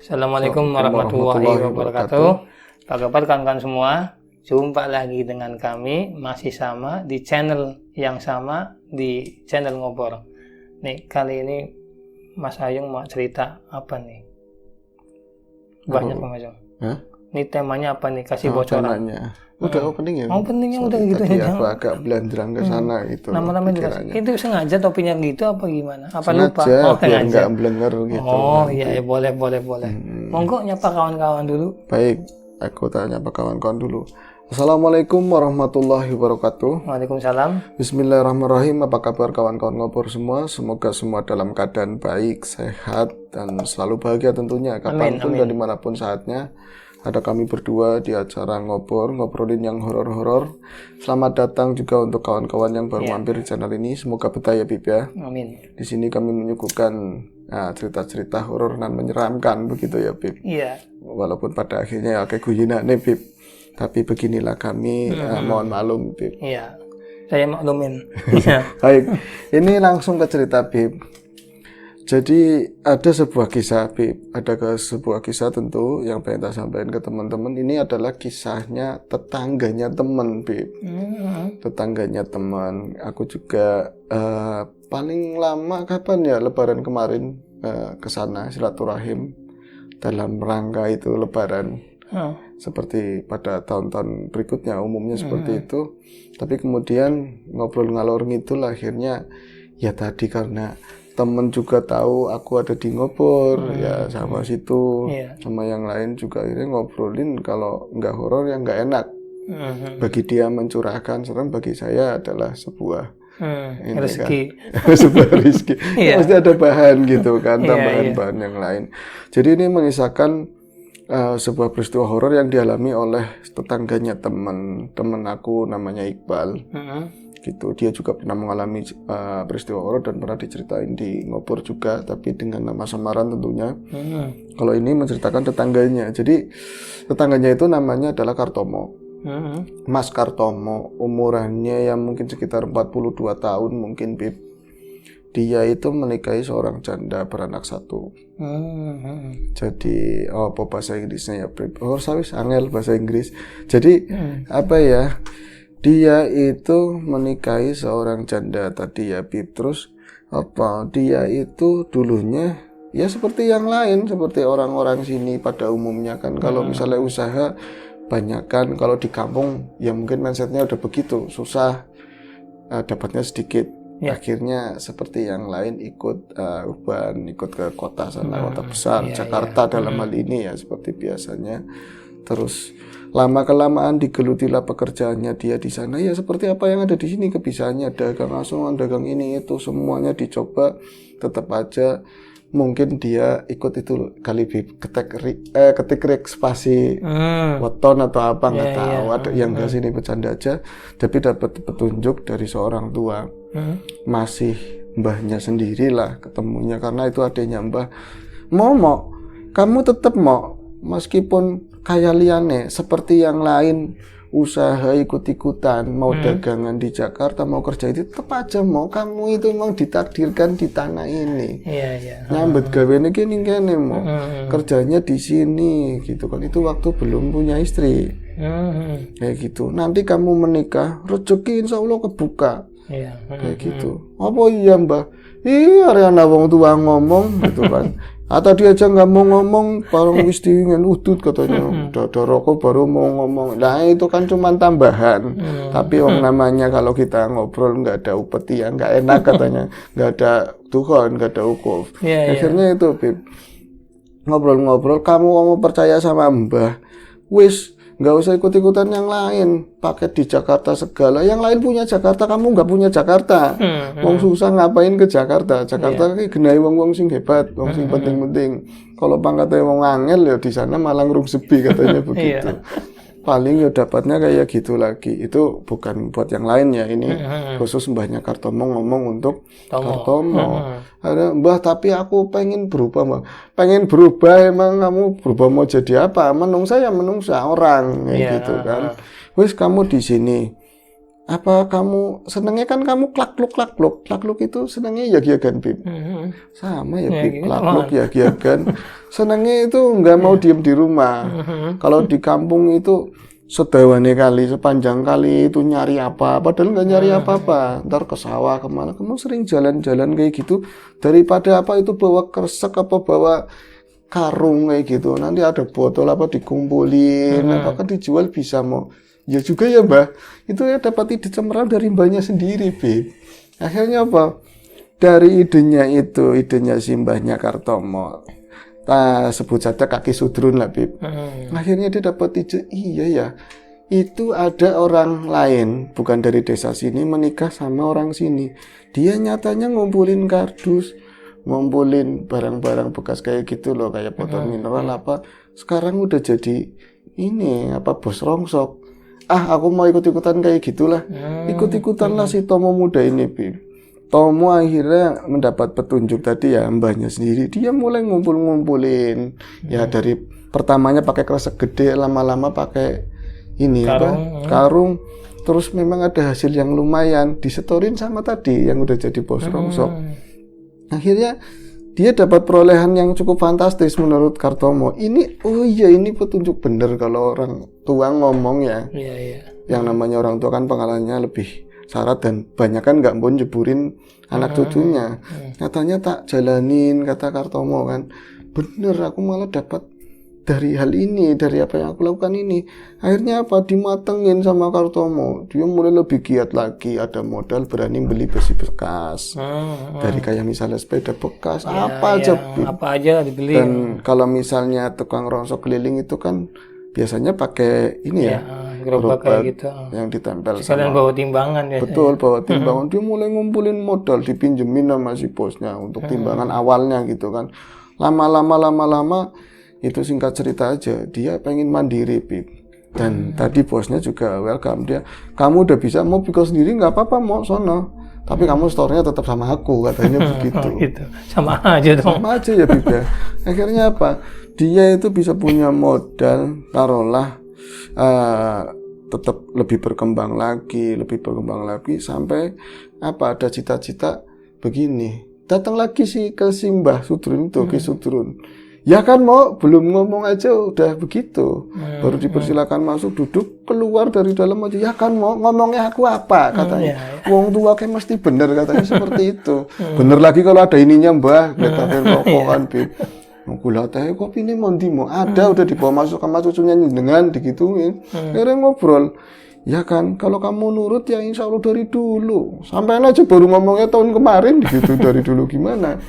Assalamualaikum warahmatullahi wabarakatuh. Apa kabar kawan-kawan semua? Jumpa lagi dengan kami, masih sama di channel yang sama, di channel Ngobor. Nih, kali ini Mas Ayung mau cerita apa nih? Banyak Mas Ayung. Hah? Ini temanya apa nih? Kasih bocoran. Temanya. Udah opening ya? Openingnya udah gitu tadi ya. aku agak belandrang ke sana gitu. Nama-nama itu sengaja topinya gitu apa gimana? Apa lupa? Sengaja biar nggak blenger gitu. Oh iya, boleh. Monggo nyapa kawan-kawan dulu. Baik, aku tanya apa kawan-kawan dulu. Assalamualaikum warahmatullahi wabarakatuh. Waalaikumsalam. Bismillahirrahmanirrahim. Apa kabar kawan-kawan Ngobor semua? Semoga semua dalam keadaan baik, sehat, dan selalu bahagia tentunya. Kapanpun dan dimanapun saatnya. Ada kami berdua di acara ngobrolin yang horor-horor. Selamat datang juga untuk kawan-kawan yang baru mampir di channel ini. Semoga betah ya Bib ya. Amin. Di sini kami menyuguhkan cerita-cerita horor dan menyeramkan begitu ya Bib. Iya. Walaupun pada akhirnya ya kayak guyinan nih Bib. Tapi beginilah kami, mohon maklum Bib. Iya. Saya maklumin. Baik, ini langsung ke cerita Bib. Jadi ada sebuah kisah Bib, sebuah kisah tentu yang pengen saya sampaikan ke teman-teman. Ini adalah kisahnya tetangganya teman Bib. Tetangganya teman. Aku juga paling lama kapan ya Lebaran kemarin ke sana silaturahim dalam rangka itu Lebaran. Seperti pada tahun-tahun berikutnya umumnya seperti itu. Tapi kemudian ngobrol ngalor ngidul akhirnya ya tadi karena temen juga tahu aku ada di Ngobor ya sama situ sama yang lain juga akhirnya ngobrolin kalau nggak horor ya nggak enak. Bagi dia mencurahkan, serem bagi saya adalah sebuah rezeki. Kan? Sebuah rezeki. Pasti ada bahan gitu kan, tambahan bahan yang lain. Jadi ini mengisahkan sebuah peristiwa horor yang dialami oleh tetangganya teman aku namanya Iqbal. Gitu. Dia juga pernah mengalami peristiwa horor dan pernah diceritain di Ngobor juga, tapi dengan nama samaran tentunya. Kalau ini menceritakan tetangganya. Jadi tetangganya itu namanya adalah Kartomo. Mas Kartomo, umurannya yang mungkin sekitar 42 tahun mungkin Bib. Dia itu menikahi seorang janda beranak satu. Jadi apa bahasa Inggrisnya ya Bib? Oh, sawis angel bahasa Inggris. Jadi apa ya? Dia itu menikahi seorang janda tadi ya Bib. Terus apa? Dia itu dulunya ya seperti yang lain, seperti orang-orang sini pada umumnya kan. Kalau misalnya usaha banyak kan, kalau di kampung ya mungkin mindsetnya udah begitu, susah, dapatnya sedikit. Akhirnya seperti yang lain ikut uban, ikut ke kota sana, kota besar, Jakarta dalam hal ini ya seperti biasanya. Terus lama-kelamaan digelutilah pekerjaannya dia di sana ya seperti apa yang ada di sini, kebiasaannya dagang asongan, dagang ini itu semuanya dicoba, tetap aja mungkin dia ikut itu kali ketik spasi weton atau apa nggak tahu. Ada yang nggak sini bercanda aja, tapi dapat petunjuk dari seorang tua. Masih mbahnya sendirilah ketemunya karena itu adanya mbah. Mau kamu tetap mau meskipun kayak liane seperti yang lain usaha ikut-ikutan mau dagangan di Jakarta mau kerja itu tetap aja mau kamu itu memang ditakdirkan di tanah ini. Nyambut gawe gini mau kerjanya di sini gitu kan. Itu waktu belum punya istri kayak gitu. Nanti kamu menikah rezeki insya Allah kebuka kayak gitu. Apa iya mbah? Iya Ariana wong tua ngomong gitu kan. Atau dia aja nggak mau ngomong, barang wis diingin udut katanya, udah rokok baru mau ngomong. Nah itu kan cuma tambahan. Tapi orang namanya kalau kita ngobrol nggak ada upeti ya nggak enak katanya, nggak ada Tuhan, nggak ada ukuf. Akhirnya itu Bib, ngobrol-ngobrol, kamu percaya sama mbah, wis nggak usah ikut-ikutan yang lain, pakai di Jakarta segala. Yang lain punya Jakarta, kamu nggak punya Jakarta. Wong susah ngapain ke Jakarta? Jakarta kayak genai wong sing hebat, wong sing penting-penting. Kalau pangkatnya wong angel ya di sana malah ngrung sepi katanya begitu. Paling ya dapatnya kayak gitu lagi. Itu bukan buat yang lain ya, ini khusus mbahnya Kartomo ngomong untuk Kartomo. Ada mbah tapi aku pengen berubah mbah. Pengen berubah emang kamu berubah mau jadi apa? Menungsa ya menungsa orang kayak gitu kan. Wis kamu di sini Apa kamu senengnya kan kamu klakluk itu senengnya yag-yagan Bib. Sama ya Bib, gitu, klakluk yag-yagan. Senengnya itu nggak mau diem di rumah. Kalau di kampung itu sedawane kali, sepanjang kali itu nyari apa, padahal nggak nyari apa-apa. Ntar ke sawah kemana, kamu sering jalan-jalan kayak gitu daripada apa itu bawa kresek apa bawa karung kayak gitu. Nanti ada botol apa dikumpulin, apakah dijual bisa mau. Ya juga ya Mbah, itu ya dapat ide cemerlang dari mbahnya sendiri Bib. Akhirnya apa? Dari idenya si mbahnya Kartomo, sebut saja kaki sudrun lah Bib. Akhirnya dia dapat ide, iya ya, itu ada orang lain, bukan dari desa sini, menikah sama orang sini. Dia nyatanya ngumpulin kardus, ngumpulin barang-barang bekas kayak gitu loh, kayak botol mineral apa. Sekarang udah jadi ini, bos rongsok. Aku mau ikut-ikutan kayak gitulah. Ikut-ikutan lah si Tomo muda ini, Bib. Tomo akhirnya mendapat petunjuk tadi ya, mbahnya sendiri. Dia mulai ngumpulin. Ya dari pertamanya pakai kresek gede, lama-lama pakai ini karung. Terus memang ada hasil yang lumayan, disetorin sama tadi yang udah jadi bos rongsok. Akhirnya dia dapat perolehan yang cukup fantastis menurut Kartomo. Ini petunjuk bener kalau orang tua ngomong ya. Yang namanya orang tua kan pengalamannya lebih syarat dan banyak kan nggak mau jeburin anak cucunya. Katanya tak jalanin, kata Kartomo kan. Bener, aku malah dapat dari hal ini, dari apa yang aku lakukan ini. Akhirnya apa? Dimatengin sama Kartomo. Dia mulai lebih giat lagi, ada modal, berani beli besi bekas. Dari kayak misalnya sepeda bekas, apa aja dibeli. Dan kalau misalnya tukang rongsok keliling itu kan biasanya pakai ini gerobak kayak gitu yang ditempel sekalian bawa timbangan ya. Betul, bawa timbangan. Dia mulai ngumpulin modal, dipinjemin sama si bosnya untuk timbangan awalnya gitu kan. Lama-lama itu singkat cerita aja, dia pengen mandiri, Bib. Dan tadi bosnya juga welcome dia. Kamu udah bisa mau pikir sendiri nggak apa-apa, mau sono. Tapi kamu store-nya tetap sama aku, katanya begitu. Gitu. Sama aja dong. Sama aja ya, Bib ya. Akhirnya apa? Dia itu bisa punya modal, taruhlah tetap lebih berkembang lagi sampai ada cita-cita begini. Datang lagi ke Simbah Sudrun itu, Ki Sudrun. Ya kan mau belum ngomong aja udah begitu. Baru dipersilakan masuk, duduk, keluar dari dalam aja. Ya kan mau ngomongnya aku apa katanya. Wong tua kayak mesti bener katanya seperti itu. Bener lagi kalau ada ininya Mbah, kata rokok kan Bib. Gula teh kopi ini mau ada udah dibawa masuk sama cucunya dengan digituin. Akhirnya ngobrol. Ya kan, kalau kamu nurut ya insya Allah dari dulu. Sampai aja baru ngomongnya tahun kemarin gitu, dari dulu gimana.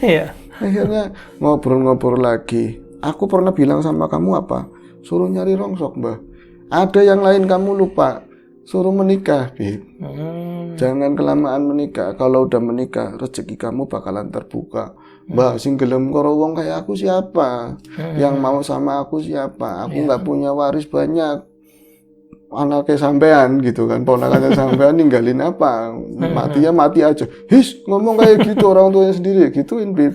Akhirnya ngobrol-ngobrol lagi. Aku pernah bilang sama kamu apa? Suruh nyari rongsok, Mbah. Ada yang lain kamu lupa. Suruh menikah, Bib. Jangan kelamaan menikah. Kalau udah menikah, rezeki kamu bakalan terbuka. Mbah, sing gelem karo wong kayak aku siapa? Yang mau sama aku siapa? Aku nggak punya waris banyak. Anaknya sampean gitu kan, ponakannya sampean ninggalin apa? Mati ya mati aja. Ngomong kayak gitu orang tuanya sendiri, gituin Bib.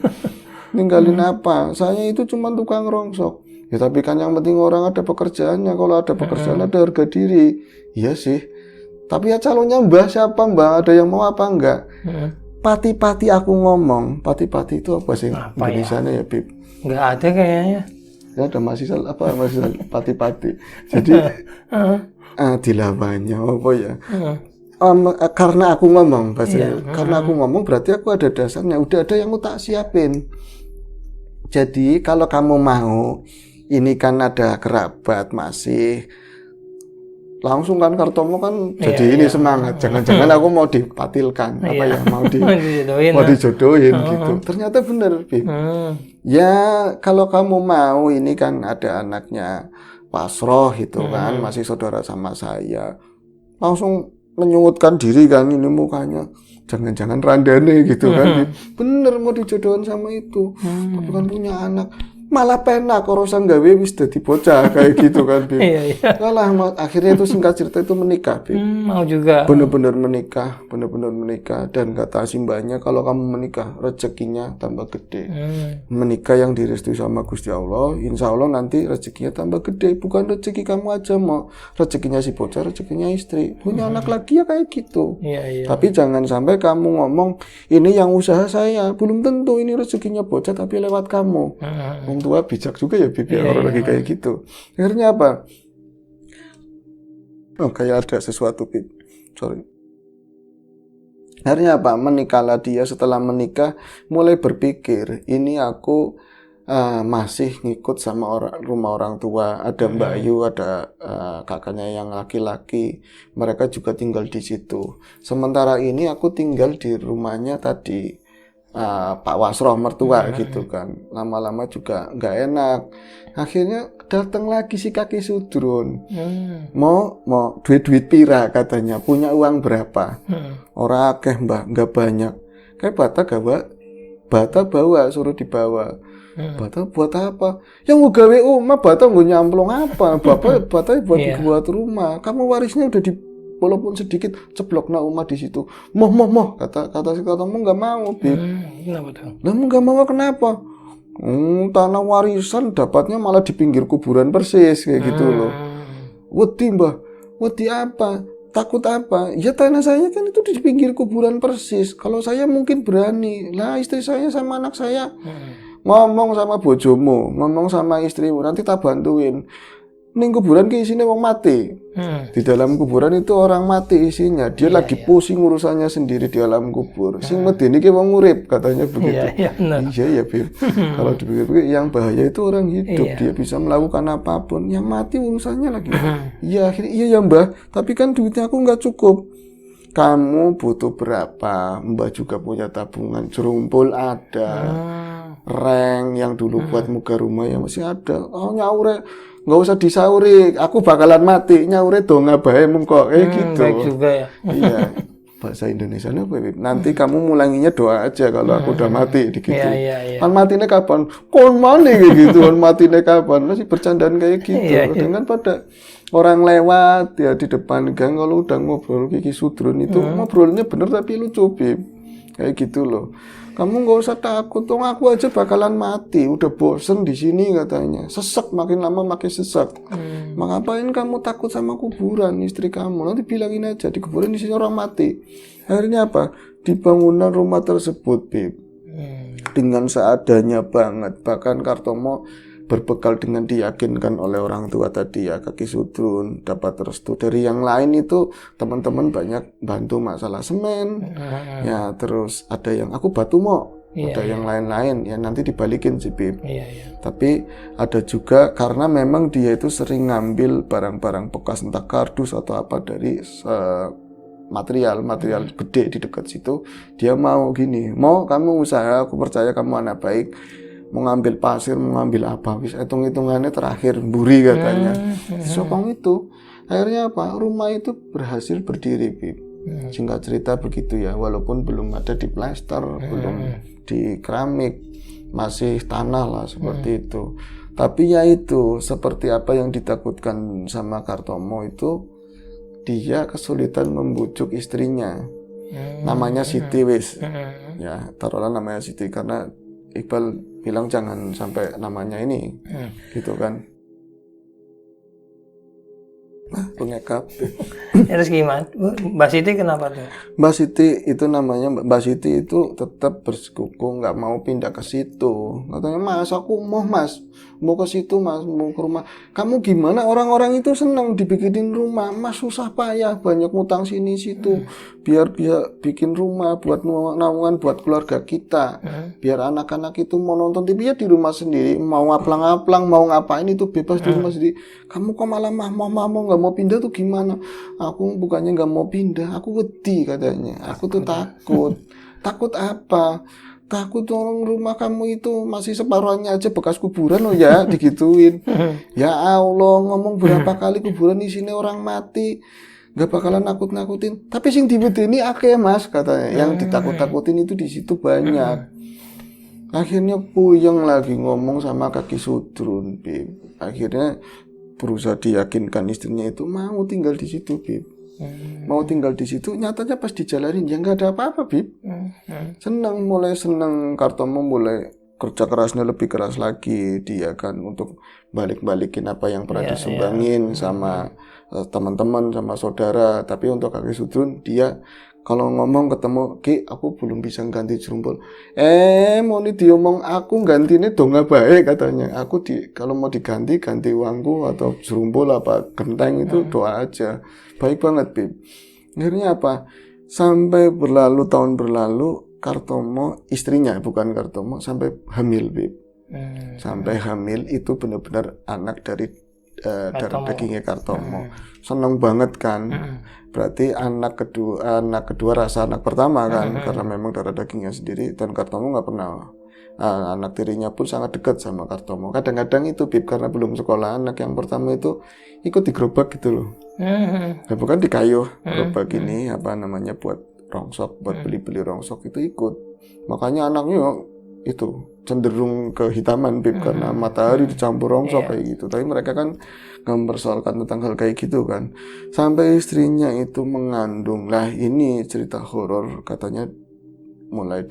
Ninggalin apa? Saya itu cuma tukang rongsok. Ya tapi kan yang penting orang ada pekerjaannya. Kalau ada pekerjaan ada harga diri. Iya sih. Tapi ya calonnya Mbah siapa Mbah? Ada yang mau apa enggak? Pati-pati aku ngomong. Pati-pati itu apa sih? Indonesianya ya Bib? Enggak ada kayaknya. Ya ada masih pati-pati. Jadi dilawannya apa ya? Karena aku ngomong karena aku ngomong berarti aku ada dasarnya, udah ada yang tak siapin. Jadi kalau kamu mau, ini kan ada kerabat masih, langsung kan Kartomo kan jadi ini semangat. Jangan-jangan aku mau dipatilkan mau dijodohin gitu. Ternyata bener, Bib. Ya kalau kamu mau, ini kan ada anaknya Pasroh itu kan masih saudara sama saya. Langsung menyungutkan diri kan ini mukanya. Jangan-jangan randane gitu kan. Bener mau dijodohin sama itu. Tapi kan punya anak. malah penak urusan gawe wis dadi bocah kayak gitu kan, Bib. Iya, iya. Kalah akhirnya itu singkat cerita itu menikah, Bib. Mau juga. Bener-bener menikah dan kata simbahnya kalau kamu menikah rezekinya tambah gede. Menikah yang direstui sama Gusti Allah, insya Allah nanti rezekinya tambah gede. Bukan rezeki kamu aja, mau rezekinya si bocah, rezekinya istri. Punya anak lagi ya kayak gitu. Iya, iya. Tapi jangan sampai kamu ngomong ini yang usaha saya, belum tentu ini rezekinya bocah tapi lewat kamu. Orang tua bijak juga ya, Bib, orang lagi kayak gitu. Akhirnya apa? Oh, kayak ada sesuatu, Bib. Sorry. Akhirnya apa? Menikahlah dia. Setelah menikah mulai berpikir, ini aku masih ngikut sama rumah orang tua. Ada Mbak Ayu, ada kakaknya yang laki-laki. Mereka juga tinggal di situ. Sementara ini aku tinggal di rumahnya tadi Pak Wasroh mertua gitu kan. Lama-lama juga nggak enak. Akhirnya datang lagi si kaki sudrun. Mau duit pira katanya, punya uang berapa? Ora akeh mbah, nggak banyak. Kayak bata bawa, suruh dibawa. Bata buat apa? Yang mau gawe rumah, bata mau nyamplung apa? Bata buat rumah. Kamu warisnya udah walaupun sedikit ceblok rumah di situ. Moh katamu nggak mau, Bib. Kenapa tuh? Kamu nggak mau kenapa? Tanah warisan dapatnya malah di pinggir kuburan persis kayak gitu loh. Wedi mbah, wedi apa? Takut apa? Ya tanah saya kan itu di pinggir kuburan persis. Kalau saya mungkin berani. Lah istri saya sama anak saya ngomong sama bojomu, ngomong sama istrimu, nanti tak bantuin. Ning kuburan ke isinya wong mati. Di dalam kuburan itu orang mati isinya. Dia lagi pusing urusannya sendiri di alam kubur. Sing medeni ki wong urip katanya begitu. Iya ya, Bib. Kalau dipikir-pikir yang bahaya itu orang hidup. Dia bisa melakukan apapun. Yang mati urusannya lagi. Iya akhirnya iya ya Mbah. Tapi kan duitnya aku nggak cukup. Kamu butuh berapa? Mbah juga punya tabungan. Jerumpul ada. Reng yang dulu buat muka rumah yang masih ada. Oh nyaure. Nggak usah disauri, aku bakalan mati, nyaure dong ngabahe mengkok gitu. Baik juga ya. Iya, bahasa Indonesia apa, Bib? Nanti kamu mulanginya doa aja kalau aku udah mati, gitu. Iya. Kan matinya kapan? Kon mati kayak gitu, kan matinya kapan? Masih bercandaan kayak gitu. Dengan pada orang lewat ya di depan gang kalau udah ngobrol Kiki Sudrun itu ngobrolnya bener tapi lucu, Bib. Kayak gitu loh. Kamu nggak usah takut, dong aku aja bakalan mati. Udah bosen di sini katanya. Sesek makin lama makin sesek. Ngapain kamu takut sama kuburan istri kamu? Nanti bilangin aja di kuburan di sini orang mati. Akhirnya apa? Di bangunan rumah tersebut, Bib. Dengan seadanya banget. Bahkan Kartomo berbekal dengan diyakinkan oleh orang tua tadi ya Kaki Sudrun dapat restu dari yang lain itu teman-teman banyak bantu masalah semen ya terus ada yang aku batu ada yang lain-lain ya nanti dibalikin sih Bib tapi ada juga karena memang dia itu sering ngambil barang-barang bekas entah kardus atau apa dari material gede di dekat situ dia mau gini mau kamu usaha aku percaya kamu anak baik mau ngambil pasir, mau ngambil apa, bisa hitung-hitungannya terakhir buri katanya. Sokong itu, akhirnya apa? Rumah itu berhasil berdiri, Bib. Singkat cerita begitu ya, walaupun belum ada di plester, belum di keramik, masih tanah lah seperti itu. Tapi ya itu, seperti apa yang ditakutkan sama Kartomo itu, dia kesulitan membujuk istrinya. Namanya Siti wis, ya taruhlah namanya Siti karena Iqbal bilang jangan sampai namanya ini, gitu kan. Pengekap. Terus gimana? Mbak Siti kenapa tuh? Mbak Siti itu namanya Mbak Siti itu tetap bersikukuh nggak mau pindah ke situ. Katanya Mas aku mau ke situ Mas mau ke rumah. Kamu gimana orang-orang itu senang dibikinin rumah. Mas susah payah banyak ngutang sini situ biar bisa bikin rumah buat naungan buat keluarga kita. Biar anak-anak itu mau nonton TV ya di rumah sendiri. Mau ngaplang-ngaplang mau ngapain itu bebas di rumah sendiri. Kamu kok malah mau nggak mau pindah tuh gimana? Aku bukannya nggak mau pindah, aku wedi katanya. Aku tuh takut. Takut apa? Takut orang rumah kamu itu masih separuhnya aja bekas kuburan loh ya, digituin. Ya Allah, ngomong berapa kali kuburan di sini orang mati. Gak bakalan nakut-nakutin. Tapi sing diwedeni akeh Mas katanya. Yang ditakut-takutin itu di situ banyak. Akhirnya puyeng lagi ngomong sama kaki sudrun, Bib. Akhirnya berusaha diyakinkan istrinya itu mau tinggal di situ, Bib. Mau tinggal di situ, nyatanya pas dijalanin ya nggak ada apa-apa, Bib. Mulai seneng Kartomo, mulai kerja kerasnya lebih keras lagi dia kan untuk balik-balikin apa yang pernah disumbangin sama teman-teman, sama saudara. Tapi untuk kaki sudrun dia kalau ngomong ketemu, Ki, aku belum bisa ganti jerumpul. Mau nih diomong aku gantinya dong nggak baik katanya. Aku kalau mau diganti ganti uangku atau jerumpul apa genteng itu doa aja. Baik banget, Bib. Akhirnya apa? Sampai tahun berlalu, Kartomo istrinya bukan Kartomo sampai hamil, Bib. Sampai hamil itu benar-benar anak dari darah dagingnya Kartomo. Seneng banget kan. Berarti anak kedua rasa anak pertama kan, karena memang darah dagingnya sendiri. Dan Kartomo nggak pernah anak tirinya pun sangat dekat sama Kartomo. Kadang-kadang itu, Bib, karena belum sekolah, anak yang pertama itu ikut di gerobak gitu loh. Bukan di kayu gerobak ini apa namanya buat rongsok, buat beli-beli rongsok itu ikut. Makanya anaknya itu cenderung kehitaman, Bib, karena matahari dicampur rongsok kayak gitu. Tapi mereka kan nggak mempersoalkan tentang hal kayak gitu kan. Sampai istrinya itu mengandung. Lah ini cerita horor katanya mulai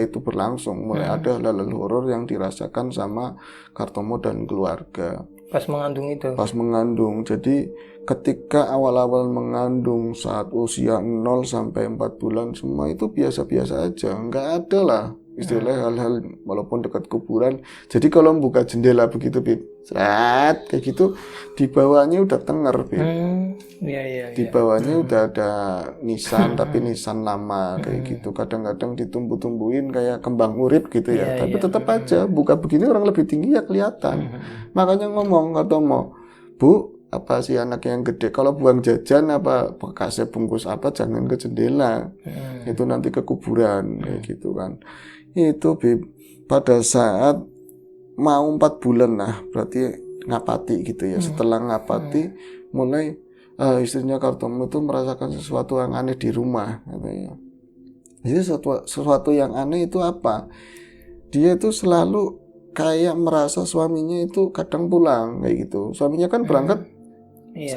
itu berlangsung, mulai ada hal-hal horor yang dirasakan sama Kartomo dan keluarga. Pas mengandung itu? Pas mengandung. Jadi ketika awal-awal mengandung saat usia 0 sampai 4 bulan semua itu biasa-biasa aja. Nggak ada lah istilahnya hal-hal walaupun dekat kuburan. Jadi kalau buka jendela begitu, Bib, seret kayak gitu, di bawahnya udah tenger, Bib. Di bawahnya udah ada nisan, tapi nisan lama kayak gitu. Kadang-kadang ditumbuh-tumbuhin kayak kembang urip gitu ya. Tapi tetap aja buka begini orang lebih tinggi ya kelihatan. Makanya ngomong Kartomo, Bu, apa sih anak yang gede? Kalau buang jajan apa bekasnya bungkus apa jangan ke jendela. Itu nanti ke kuburan kayak gitu kan. Itu, Bib, pada saat mau 4 bulan lah, berarti ngapati gitu ya. Setelah ngapati mulai istrinya Kartomo itu merasakan sesuatu yang aneh di rumah katanya. Jadi sesuatu yang aneh itu apa? Dia itu selalu kayak merasa suaminya itu kadang pulang kayak gitu. Suaminya kan berangkat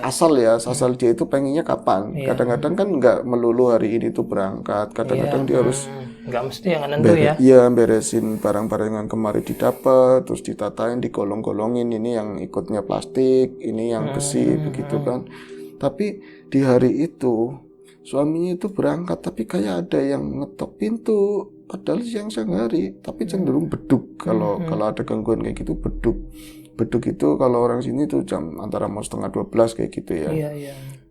asal dia itu pengennya kapan. Kadang-kadang kan nggak melulu hari ini tuh berangkat. Kadang-kadang dia harus nggak mesti yang nentu ya. Iya, beresin barang-barang yang kemarin didapat, terus ditatain, digolong-golongin. Ini yang ikutnya plastik, ini yang besi, begitu kan. Tapi di hari itu suaminya itu berangkat, tapi kayak ada yang ngetok pintu. Padahal siang-siang hari, tapi cenderung beduk. Kalau ada gangguan kayak gitu beduk. Beduk itu kalau orang sini tuh jam antara mau 11:30 kayak gitu ya.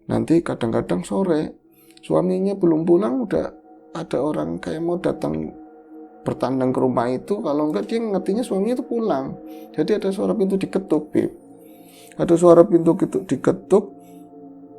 Nanti kadang-kadang sore suaminya belum pulang udah ada orang kayak mau datang bertandang ke rumah itu. Kalau enggak dia ngertinya suaminya itu pulang. Jadi ada suara pintu diketuk, Bib. Ada suara pintu gitu diketuk.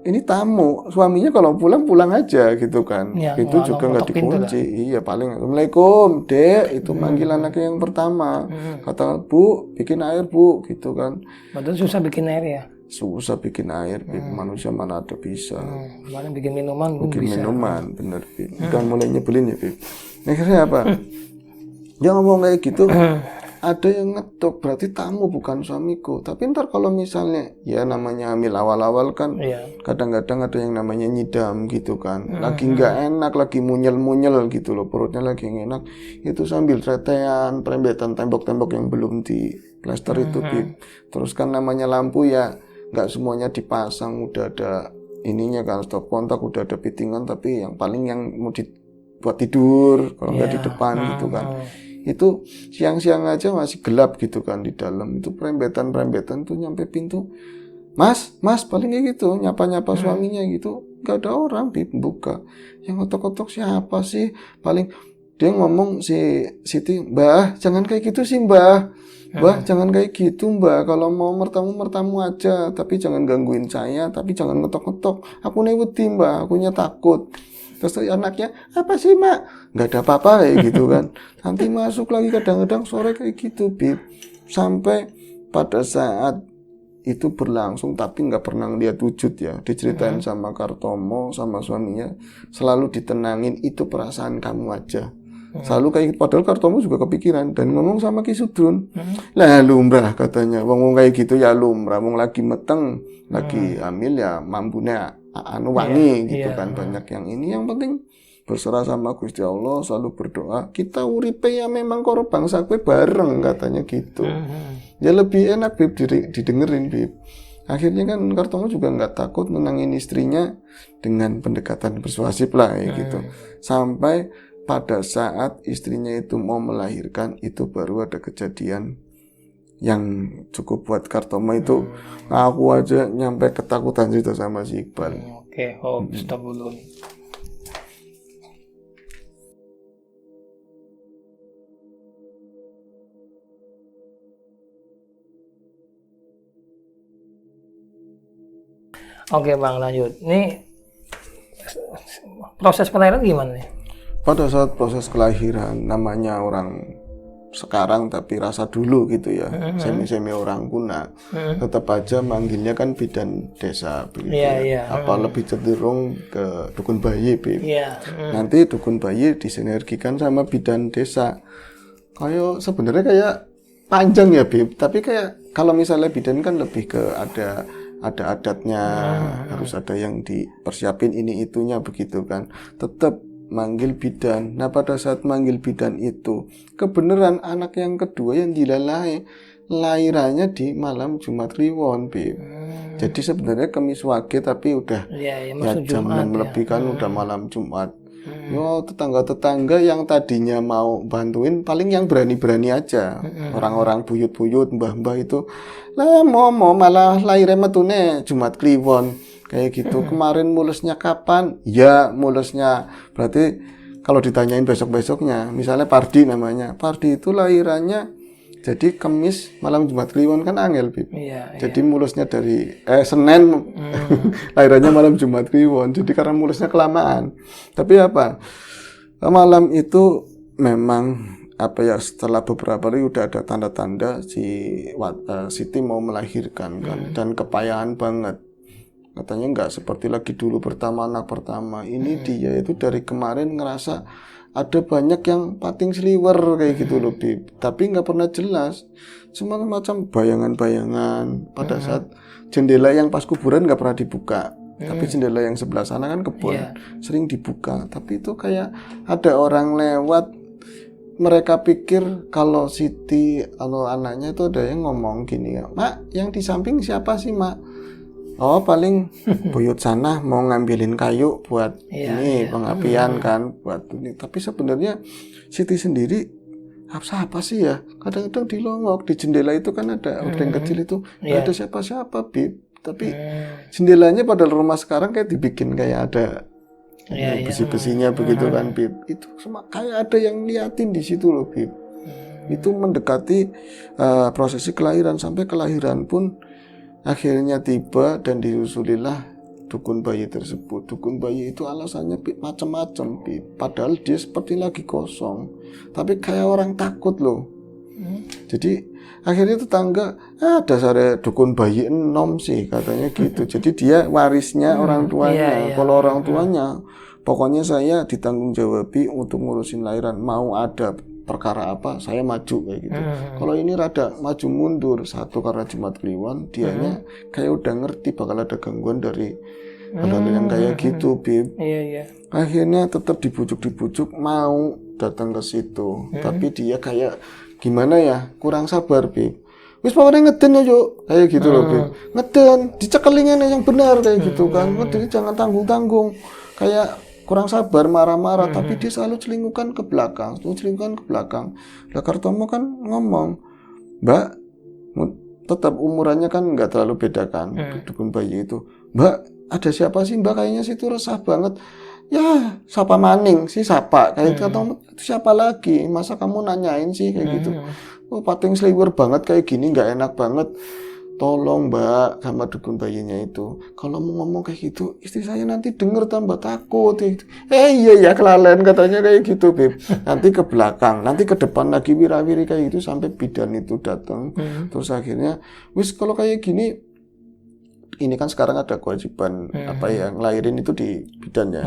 Ini tamu, suaminya kalau pulang aja gitu kan. Itu juga nggak dikunci. Iya, paling Assalamualaikum, Dek, itu manggil anaknya yang pertama. Kata, Bu, bikin air, Bu, gitu kan. Padahal susah bikin air ya. Susah bikin air, Bib. Manusia mana ada bisa. Kemarin bikin minuman pun bisa. Minuman, bener, Bib. Udah mulai nyebelin ya, Bib. Akhirnya apa? Dia ngomong kayak gitu. Ada yang ngetok, berarti tamu bukan suamiku. Tapi ntar kalau misalnya ya namanya hamil awal-awal kan kadang-kadang ada yang namanya nyidam gitu kan. Lagi nggak enak, lagi munyel-munyel gitu loh, perutnya lagi nggak enak. Itu sambil tretean, perembetan tembok-tembok yang belum di plester itu, Bib. Terus kan namanya lampu ya nggak semuanya dipasang, udah ada ininya kan, stop kontak, udah ada fittingan, tapi yang paling yang mau buat tidur, kalau nggak di depan gitu kan. Itu siang-siang aja masih gelap gitu kan di dalam. Itu perembetan tuh nyampe pintu. Mas, paling kayak gitu, nyapa-nyapa suaminya gitu. Gak ada orang, Bib, buka. Yang kotok-kotok siapa sih? Paling dia ngomong si Siti, Mbah, jangan kayak gitu sih, Mbah. Mbah, jangan kayak gitu, Mbah. Kalau mau mertamu aja, tapi jangan gangguin saya, tapi jangan ngetok-ngetok. Aku wedi, Mbah, akunya takut. Terus anaknya, apa sih, Mak? Nggak ada apa-apa kayak gitu kan. Nanti masuk lagi kadang-kadang sore kayak gitu, Bib. Sampai pada saat itu berlangsung, tapi nggak pernah lihat wujud ya. Diceritain sama Kartomo, sama suaminya, selalu ditenangin, itu perasaan kamu aja. Selalu kayak gitu. Padahal Kartomo juga kepikiran dan ngomong sama Ki Sudrun. Lah lumrah katanya. Wong kayak gitu ya lumrah. Wong lagi meteng, lagi hamil ya mampunya anu wangi gitu kan. Banyak yang ini, yang penting berserah sama Gusti Allah, selalu berdoa. Kita uripe ya memang karo bangsa kue bareng katanya gitu. Ya lebih enak Bib didengerin Bib. Akhirnya kan Kartomo juga nggak takut menangin istrinya dengan pendekatan persuasif lah ya gitu. Sampai pada saat istrinya itu mau melahirkan, itu baru ada kejadian yang cukup buat Kartomo itu. Aku aja nyampe ketakutan cerita sama si Iqbal. Oke, stop dulu. Oke Bang, lanjut. Ini proses kelahiran gimana nih? Pada saat proses kelahiran, namanya orang sekarang tapi rasa dulu gitu ya, semi-semi orang kuna, tetap aja manggilnya kan bidan desa begitu ya. Apa lebih cenderung ke dukun bayi, Bib. Nanti dukun bayi disinergikan sama bidan desa. Kayak sebenarnya kayak panjang ya, Bib, tapi kayak kalau misalnya bidan kan lebih ke ada adatnya, harus ada yang dipersiapin ini itunya begitu kan. Tetap manggil bidan. Nah pada saat manggil bidan itu kebenaran anak yang kedua yang dilalai lahirannya di malam Jumat Kliwon, Bib. Jadi sebenarnya Kemis Wage tapi udah ya jam 6 lebih kan udah malam Jumat. Yo tetangga-tetangga yang tadinya mau bantuin paling yang berani-berani aja. Orang-orang buyut-buyut, mbah-mbah itu lah mau malah lahirnya metune Jumat Kliwon kayak gitu. Kemarin mulusnya kapan? Ya mulusnya berarti kalau ditanyain besok-besoknya, misalnya Pardi namanya. Pardi itu lahirannya jadi Kemis malam Jumat Kliwon kan angel, Bib. Jadi mulusnya dari Senin lahirannya malam Jumat Kliwon. Jadi karena mulusnya kelamaan. Tapi apa? Malam itu memang apa ya, setelah beberapa hari udah ada tanda-tanda si Siti mau melahirkan kan, dan kepayahan banget. Katanya nggak seperti lagi dulu anak pertama. Ini dia itu dari kemarin ngerasa ada banyak yang pating sliwer kayak gitu loh, Bib. Tapi nggak pernah jelas. Cuma macam bayangan-bayangan pada saat jendela yang pas kuburan nggak pernah dibuka. Tapi jendela yang sebelah sana kan kebun, sering dibuka. Tapi itu kayak ada orang lewat. Mereka pikir kalau Siti, kalau anaknya itu ada yang ngomong gini ya, Mak, yang di samping siapa sih, Mak? Oh, paling buyut sana mau ngambilin kayu buat ini pengapian kan, buat ini. Tapi sebenarnya Siti sendiri apa sih ya? Kadang-kadang dilongok di jendela itu kan ada ordeng kecil itu, nggak ada siapa-siapa, Bib. Tapi jendelanya pada rumah sekarang kayak dibikin kayak ada besi-besinya begitu kan, Bib. Itu kayak ada yang liatin di situ loh, Bib. Itu mendekati prosesi kelahiran, sampai kelahiran pun akhirnya tiba dan disusulilah dukun bayi tersebut. Dukun bayi itu alasannya macam-macam, Bib. Padahal dia seperti lagi kosong, tapi kayak orang takut loh. Jadi akhirnya tetangga, dasarnya dukun bayi enom sih katanya gitu. Jadi dia warisnya orang tuanya. Kalau orang tuanya, pokoknya saya ditanggung jawabi untuk ngurusin lahiran. Mau ada perkara apa, saya maju kayak gitu. Kalau ini rada maju mundur, satu karena Jumat Kliwon, dianya kayak udah ngerti bakal ada gangguan dari hal-hal yang kayak gitu, Bib. Akhirnya tetap dibujuk mau datang ke situ, tapi dia kayak gimana ya, kurang sabar, Bib. Wis pokoknya ngeden aja kayak gitu loh, Bib. Ngeden, dicekelingan yang benar kayak gitu kan. Ngeden jangan tanggung-tanggung. Kayak kurang sabar, marah-marah, tapi dia selalu celingkukan ke belakang. Lah Kartomo kan ngomong, Mbak, tetap umurannya kan nggak terlalu beda kan, dukun bayi itu. Mbak, ada siapa sih, Mbak? Kayaknya situ resah banget. Ya, siapa maning sih, siapa? Kayak Kartomo, siapa lagi? Masa kamu nanyain sih kayak gitu? Oh, pating sliwer banget kayak gini, nggak enak banget. Tolong, Mbak, sama dukun bayinya itu, kalau mau ngomong kayak gitu, istri saya nanti denger tambah takut. Iya kelalen katanya kayak gitu, Bib. Nanti ke belakang, nanti ke depan lagi wirawiri kayak gitu sampai bidan itu datang. Terus akhirnya, wis kalau kayak gini, ini kan sekarang ada kewajiban apa ya, ngelahirin itu di bidan ya.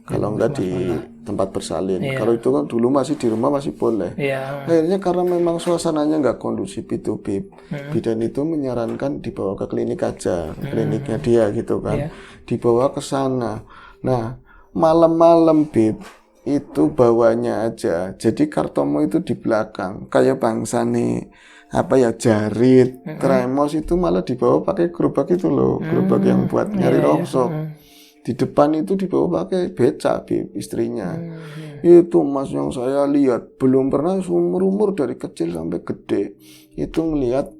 Kalau enggak di tempat bersalin. Iya. Kalau itu kan dulu masih di rumah masih boleh. Iya. Akhirnya karena memang suasananya nggak kondusif itu, Bib, bidan itu menyarankan dibawa ke klinik aja, ke kliniknya dia gitu kan. Iya. Dibawa ke sana. Nah, malam-malam, Bib, itu bawanya aja. Jadi Kartomo itu di belakang, kayak bangsa nih apa ya, Jarit, Tremos itu malah dibawa pakai gerobak itu loh, gerobak yang buat nyari rongsok. Di depan itu dibawa pakai becak, Bib, istrinya. Itu Mas yang saya lihat, belum pernah seumur-umur dari kecil sampai gede itu ngelihat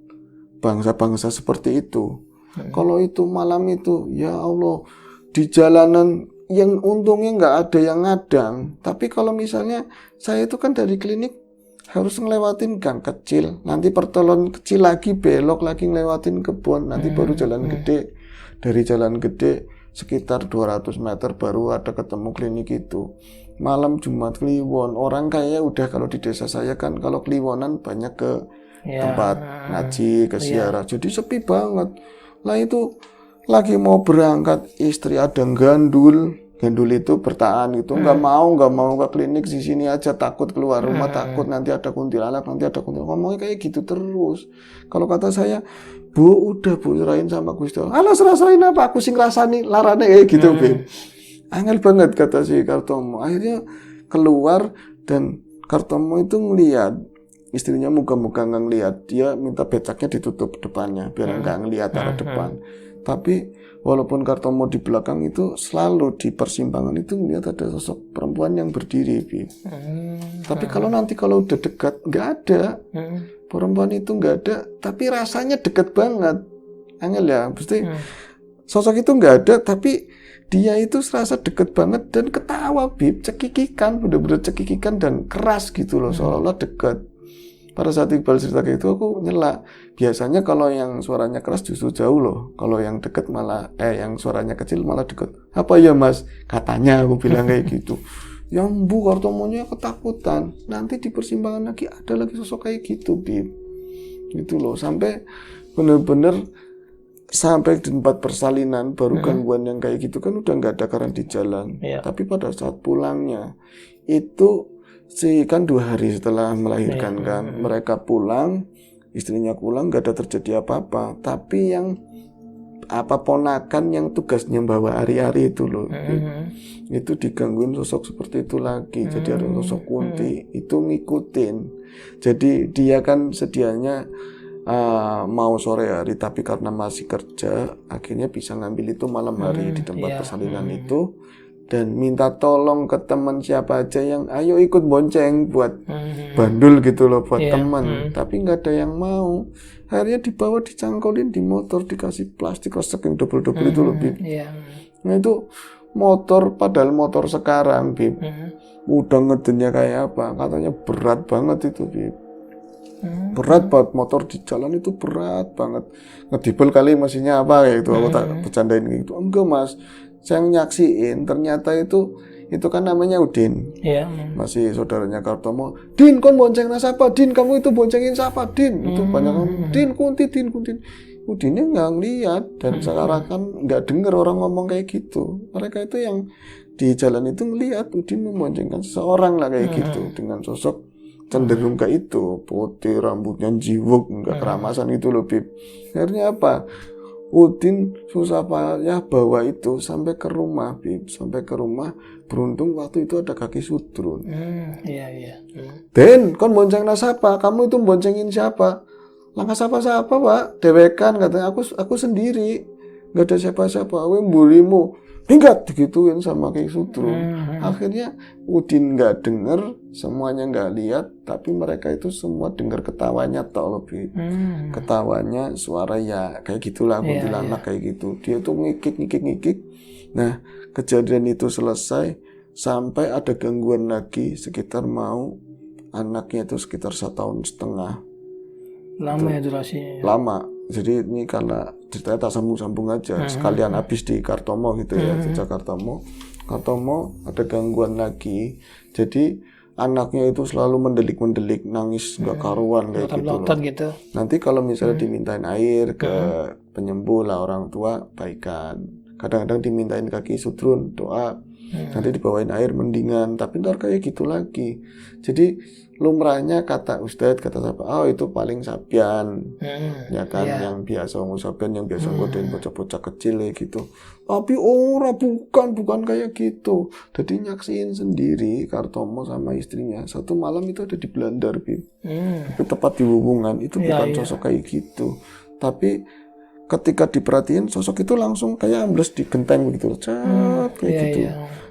bangsa-bangsa seperti itu. Kalau itu malam itu, ya Allah, di jalanan yang untungnya nggak ada yang ngadang. Tapi kalau misalnya saya itu kan dari klinik harus ngelewatin gang kecil, nanti pertolongan kecil lagi, belok lagi ngelewatin kebun, nanti baru jalan gede. Dari jalan gede sekitar 200 meter baru ada ketemu klinik itu. Malam Jumat Kliwon, orang kayaknya udah, kalau di desa saya kan kalau Kliwonan banyak ke tempat ngaji, ke ziarah, jadi sepi banget. Lah itu lagi mau berangkat, istri ada gandul itu bertahan gitu, nggak mau ke klinik, di sini aja, takut keluar rumah, takut nanti ada kuntilanak, ngomongnya kayak gitu terus. Kalau kata saya, Bu, udah Bu, serahin sama Gusti Allah. Alah, serahin apa, aku sing rasani larane kayak gitu, Beb. Angel banget kata si Kartomo. Akhirnya keluar dan Kartomo itu ngeliat istrinya, muka-muka nggak ngeliat, dia minta becaknya ditutup depannya biar nggak ngeliat arah depan. Tapi walaupun Kartomo di belakang itu selalu di persimpangan itu ngeliat ada sosok perempuan yang berdiri, Bib. Tapi kalau udah dekat nggak ada, perempuan itu nggak ada, tapi rasanya dekat banget. Angel ya, pasti sosok itu nggak ada, tapi dia itu serasa deket banget dan ketawa, Bib, cekikikan, bener-bener cekikikan dan keras gitu loh, seolah-olah deket. Pada saat Iqbal cerita kayak itu aku nyela. Biasanya kalau yang suaranya keras justru jauh loh, kalau yang deket malah yang suaranya kecil malah deket. Apa ya Mas? Katanya aku bilang kayak gitu. Yang Bu Kartomonya ketakutan. Nanti di persimpangan lagi ada lagi sosok kayak gitu, Bib. Gitu loh, sampai bener-bener sampai di tempat persalinan baru gangguan yang kayak gitu kan udah nggak ada karena di jalan. Tapi pada saat pulangnya itu kan 2 hari setelah melahirkan kan, mereka pulang, istrinya pulang, nggak ada terjadi apa-apa. Tapi yang ponakan yang tugasnya bawa ari-ari itu loh, itu digangguin sosok seperti itu lagi. Jadi ada sosok Kunti itu ngikutin. Jadi dia kan sedianya mau sore hari, tapi karena masih kerja akhirnya bisa ngambil itu malam hari di tempat persalinan itu, dan minta tolong ke teman siapa aja yang ayo ikut bonceng buat bandul gitu loh, buat teman. Tapi nggak ada yang mau. Akhirnya dibawa, dicangkolin di motor, dikasih plastik resek yang double-double itu loh, Bib. Nah itu motor, padahal motor sekarang, Bib, udah ngedenya kayak apa, katanya berat banget itu, Bib. Berat banget, motor di jalan itu berat banget. Ngedibel kali mesinnya apa kayak gitu, aku tak bercandain gitu. Enggak Mas, saya nyaksiin ternyata itu kan namanya Udin. Masih saudaranya Kartomo. Din, kon bonceng siapa? Din, kamu itu boncengin siapa? Din, itu banyak orang. Din, Kunti. Udinnya nggak ngeliat, dan sekarang kan nggak denger orang ngomong kayak gitu. Mereka itu yang di jalan itu ngeliat Udin memboncengkan seseorang lah kayak gitu, dengan sosok cenderung ke itu, putih, rambutnya jiwuk, nggak keramasan itu loh, Bib. Akhirnya apa? Udin susah payah bawa itu sampai ke rumah, Bib. Sampai ke rumah, beruntung waktu itu ada kaki sudrun. Den, kon bonceng siapa? Kamu itu boncengin siapa? Langkah siapa Pak? Dewekan, katanya. Aku sendiri, nggak ada siapa-siapa. Aku mburimu. Minggat digituin sama Ki Sudrun. Akhirnya Udin nggak denger, semuanya nggak lihat, tapi mereka itu semua dengar ketawanya tok lebih. Ketawanya suara ya kayak gitulah, kuntilanak kayak gitu. Dia tuh ngikik. Nah, kejadian itu selesai sampai ada gangguan lagi sekitar mau anaknya itu sekitar 1,5 tahun. Lama ya durasinya. Lama. Jadi ini karena ceritanya tak sambung-sambung aja, sekalian habis di Kartomo gitu ya, sejak Kartomo ada gangguan lagi. Jadi anaknya itu selalu mendelik, nangis nggak karuan kayak gitu. Nanti kalau misalnya dimintain air ke penyembuh lah orang tua, baikan. Kadang-kadang dimintain kaki sudrun, doa. Nanti dibawain air mendingan, tapi ntar kayak gitu lagi. Jadi lumrahnya kata Ustadz, kata siapa, oh itu paling sapian, ya kan, yang biasa ngomong sapian, yang biasa ngodain bocah-bocah kecil ya gitu. Tapi bukan kayak gitu. Jadi nyaksiin sendiri Kartomo sama istrinya satu malam itu ada di Blandar, Bim. Itu tepat di Hubungan, itu bukan sosok kayak gitu. Tapi ketika diperhatiin sosok itu langsung kayak ambles di genteng begitu, kayak gitu.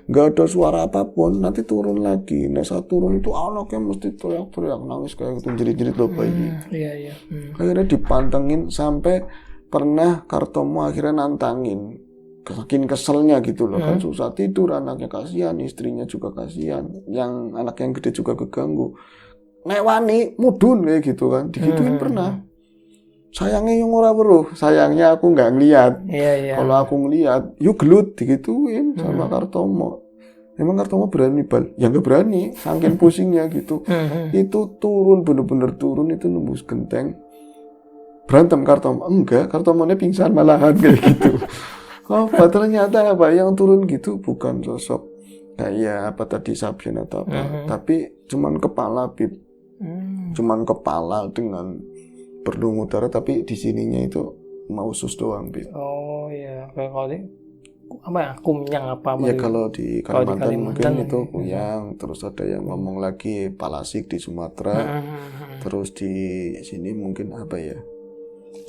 Nggak ada suara apapun, nanti turun lagi. Nah saat turun itu anaknya mesti teriak-teriak, nangis kayak gitu, jerit-jerit loh bayi. Akhirnya dipantengin sampai pernah Kartomo akhirnya nantangin, saking keselnya gitu loh, kan susah tidur anaknya, kasihan, istrinya juga kasihan, yang anak yang gede juga keganggu. Nek wani mudun kayak gitu kan, digituin pernah. Sayangnya yang ora weruh, sayangnya aku nggak ngeliat. Kalau aku ngeliat, yuk gelut digituin sama Kartomo. Emang Kartomo berani bal? Ya nggak berani, saking pusingnya gitu. Itu turun, bener-bener turun itu nembus genteng. Berantem Kartomo? Enggak, Kartomonya pingsan malahan kayak gitu. Ternyata yang turun gitu bukan sosok kayak apa tadi sapian atau apa, tapi cuman kepala, Bib. Cuman kepala dengan berdung udara, tapi di sininya itu mau usus doang, Bib. Oh iya, kalau di apa ya, kumyang apa? Ya kalau di Kalimantan mungkin itu kuyang, terus ada yang ngomong lagi palasik di Sumatera, terus di sini mungkin apa ya,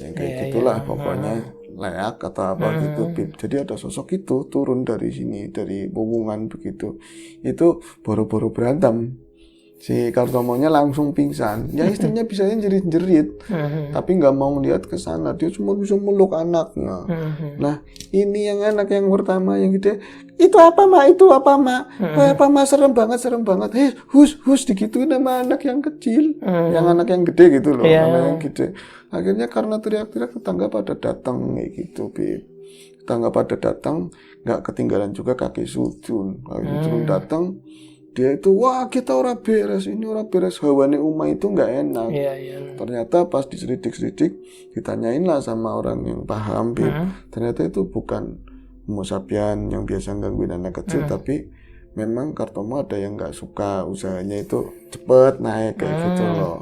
yang kayak gitulah pokoknya leak atau apa gitu, Bib. Jadi ada sosok itu turun dari sini, dari Hubungan begitu, itu boro-boro berantem. Si Kartomonya langsung pingsan. Ya istrinya bisanya jerit-jerit, tapi nggak mau ngeliat ke sana. Dia cuma bisa meluk anaknya. Nah ini yang anak yang pertama yang gede, itu apa mak? Itu apa mak? Apa mak? Serem banget. Hus digituin sama anak yang kecil, yang anak yang gede gitu loh, anak yang gede. Akhirnya karena teriak-teriak tetangga pada datang kayak gitu, Bib. Tetangga pada datang, nggak ketinggalan juga kakek Sudun. Kakek Sudun datang. Dia itu, wah kita ora beres, ini ora beres, hawane Uma itu nggak enak. Ternyata pas diselidik-selidik, ditanyain lah sama orang yang paham, Bib. Ternyata itu bukan Homo sapien yang biasa gangguin anak kecil, tapi memang Kartomo ada yang nggak suka usahanya itu cepet naik kayak gitu loh.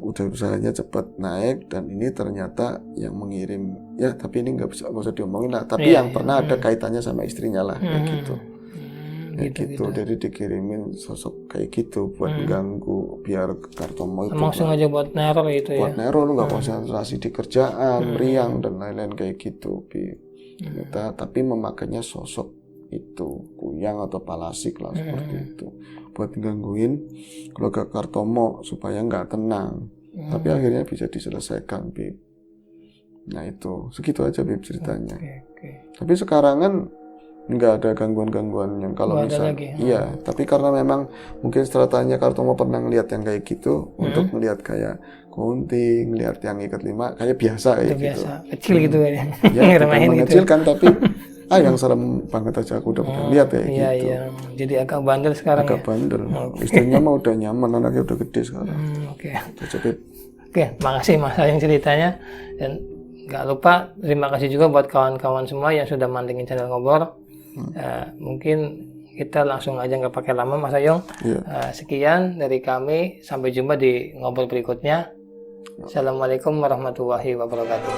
Udah usahanya cepet naik, dan ini ternyata yang mengirim, ya tapi ini nggak usah diomongin lah. Tapi yang pernah ada kaitannya sama istrinya lah, kayak gitu. Gitu. Jadi dikirimin sosok kayak gitu buat mengganggu, biar Kartomo itu langsung aja buat neror gitu buat neror, nggak konsentrasi di kerjaan, meriang dan lain-lain kayak gitu, ternyata. Tapi memakainya sosok itu kuyang atau palasik lah seperti itu buat gangguin keluarga Kartomo supaya nggak tenang. Tapi akhirnya bisa diselesaikan, Bib. Nah itu segitu aja, Bib, ceritanya. Tapi sekarang kan nggak ada gangguan-gangguan yang kalau misalnya iya, tapi karena memang mungkin stratanya Kartomo pernah ngelihat yang kayak gitu, untuk ngelihat kayak kunting, ngelihat yang ikat 5 kayak biasa kayak gitu, biasa kecil gitu ya, bukan mengecilkan gitu. Tapi yang serem banget aja aku udah pernah lihat ya gitu. Jadi agak bandel sekarang, agak bandel. Istrinya mah udah nyaman, anaknya udah gede sekarang. Oke, makasih Mas yang ceritanya, dan nggak lupa terima kasih juga buat kawan-kawan semua yang sudah mantengin channel Ngobor. Mungkin kita langsung aja nggak pakai lama, Mas Ayong. Sekian dari kami, sampai jumpa di Ngobrol berikutnya. Assalamualaikum warahmatullahi wabarakatuh.